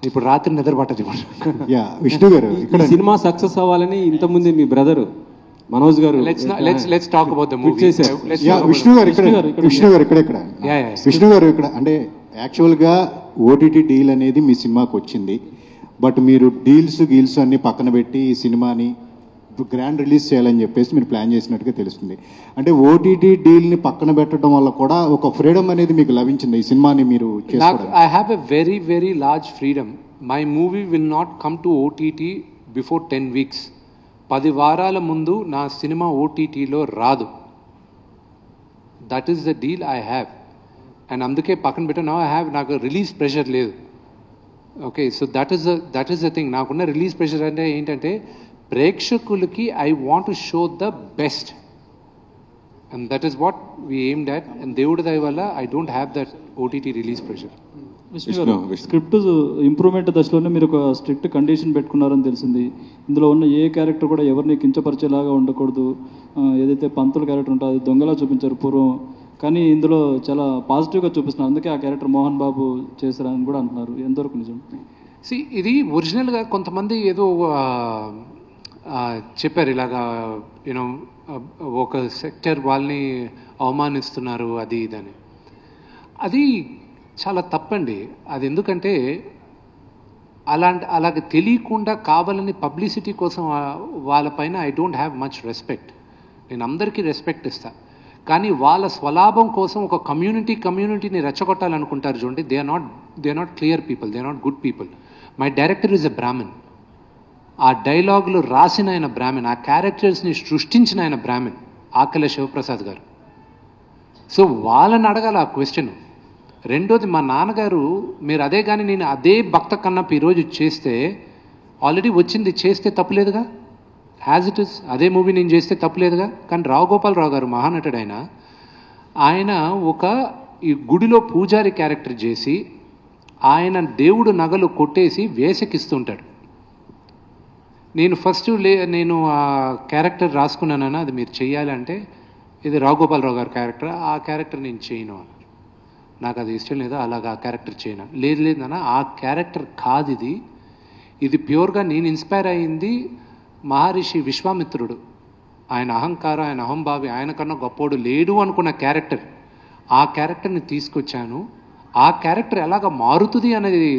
ఇప్పుడు రాత్రి నిద్ర పట్టదు. యా విష్ణు గారు, ఇక్కడ సినిమా సక్సెస్ అవ్వాలని ఇంతకుముందు మీ బ్రదర్ మనోజ్ గారు let's talk about the movie. Vishnu గారు ఇక్కడ అంటే యాక్చువల్గా ఓటీటీ డీల్ అనేది మీ సినిమాకి వచ్చింది. బట్ మీరు డీల్స్ అన్ని పక్కన పెట్టి ఈ సినిమాని గ్రాండ్ రిలీజ్ చేయాలని చెప్పేసి మీరు ప్లాన్ చేసినట్టుగా తెలుస్తుంది. అంటే ఓటీటీ డీల్ని పక్కన పెట్టడం వల్ల కూడా ఒక ఫ్రీడమ్ అనేది మీకు లభించింది ఈ సినిమాని మీరు చేసుకోవడానికి? I have a very, very large freedom. My movie will not come to OTT before 10 weeks. 10 వారాల ముందు నా సినిమా ఓటీటీలో రాదు. That is the deal I have. And అందుకే పక్కన పెట్టా నాకు రిలీజ్ ప్రెషర్ లేదు. Okay, so that is the thing. నాకున్న రిలీజ్ ప్రెషర్ అంటే ఏంటంటే ప్రేక్షకులకి I want to show the best, and that is what we aimed at. And దేవుడి దయ వల్ల I don't have that OTT release pressure. Script improvement దశలోనే మీరు ఒక స్ట్రిక్ట్ కండిషన్ పెట్టుకున్నారని తెలిసింది. ఇందులో ఉన్న ఏ క్యారెక్టర్ కూడా ఎవరిని కించపరిచేలాగా ఉండకూడదు. ఏదైతే పంతుల క్యారెక్టర్ ఉంటుందో అది దొంగలా చూపించారు పూర్వం, కానీ ఇందులో చాలా పాజిటివ్గా చూపిస్తున్నారు. అందుకే ఆ క్యారెక్టర్ మోహన్ బాబు చేశారని కూడా అంటున్నారు. ఎంతవరకు నిజం? ఇది ఒరిజినల్గా కొంతమంది ఏదో చెప్పారు ఇలాగా, యూనో ఒక సెక్టర్ వాళ్ళని అవమానిస్తున్నారు అది ఇదని. అది చాలా తప్పండి. అది ఎందుకంటే అలాగే తెలియకుండా కావాలని పబ్లిసిటీ కోసం వాళ్ళపైన I don't have much respect. నేను అందరికీ రెస్పెక్ట్ ఇస్తాను, కానీ వాళ్ళ స్వలాభం కోసం ఒక కమ్యూనిటీని రెచ్చగొట్టాలనుకుంటారు చూడండి. They are not clear people, they are not good people. My director is a Brahmin. ఆ డైలాగులు రాసిన ఆయన బ్రాహ్మణ్, ఆ క్యారెక్టర్స్ని సృష్టించిన ఆయన బ్రాహ్మణ్, ఆకల శివప్రసాద్ గారు. సో వాళ్ళని అడగాలి ఆ క్వశ్చన్. రెండోది, మా నాన్నగారు మీరు అదే కానీ నేను అదే భక్త కన్నప్ప ఈరోజు చేస్తే ఆల్రెడీ వచ్చింది, చేస్తే తప్పులేదుగా. యాజ్ ఇట్ ఇస్ అదే మూవీ నేను చేస్తే తప్పులేదుగా. కానీ రావు గోపాలరావు గారు మహానటుడు, ఆయన ఒక ఈ గుడిలో పూజారి క్యారెక్టర్ చేసి ఆయన దేవుడు నగలు కొట్టేసి వేసకిస్తుంటాడు. నేను నేను ఆ క్యారెక్టర్ రాసుకున్నానన్నా అది మీరు చెయ్యాలంటే ఇది రావు గోపాలరావు గారి క్యారెక్టర్, ఆ క్యారెక్టర్ నేను చేయను అన్నారు. నాకు అది ఇష్టం లేదు, అలాగా ఆ క్యారెక్టర్ చేయను. లేదన్నా ఆ క్యారెక్టర్ కాదు ఇది ప్యూర్గా నేను ఇన్స్పైర్ అయ్యింది మహర్షి విశ్వామిత్రుడు. ఆయన అహంకారం, ఆయన అహంభావి, ఆయన కన్నా గొప్పోడు లేడు అనుకున్న క్యారెక్టర్, ఆ క్యారెక్టర్ని తీసుకొచ్చాను. ఆ క్యారెక్టర్ ఎలాగ మారుతుంది అనేది,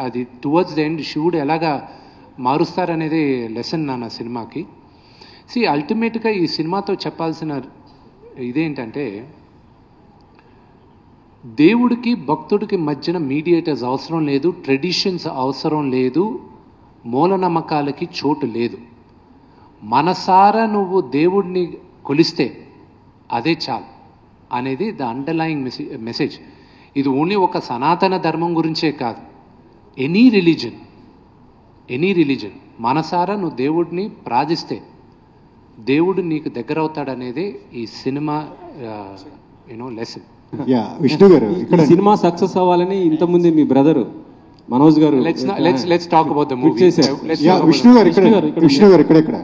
అది టువర్డ్స్ ద ఎండ్ శివుడు ఎలాగా మారుస్తారనేది లెసన్ నా సినిమాకి. అల్టిమేట్గా ఈ సినిమాతో చెప్పాల్సిన ఇదేంటంటే, దేవుడికి భక్తుడికి మధ్యన మీడియేటర్స్ అవసరం లేదు, ట్రెడిషన్స్ అవసరం లేదు, మూలనమ్మకాలకి చోటు లేదు. మనసారా నువ్వు దేవుడిని కొలిస్తే అదే చాలు అనేది ద అండర్లయింగ్ మెసేజ్. ఇది ఓన్లీ ఒక సనాతన ధర్మం గురించే కాదు, ఎనీ రిలీజన్ మనసారా నువ్వు దేవుడిని ప్రార్థిస్తే దేవుడు నీకు దగ్గర అవుతాడనేది ఈ సినిమా లెసన్. విష్ణు గారు, ఇక్కడ సినిమా సక్సెస్ అవ్వాలని ఇంతకుముందు మీ బ్రదర్ మనోజ్ గారు let's talk about the movie. Vishnu గారు ఇక్కడ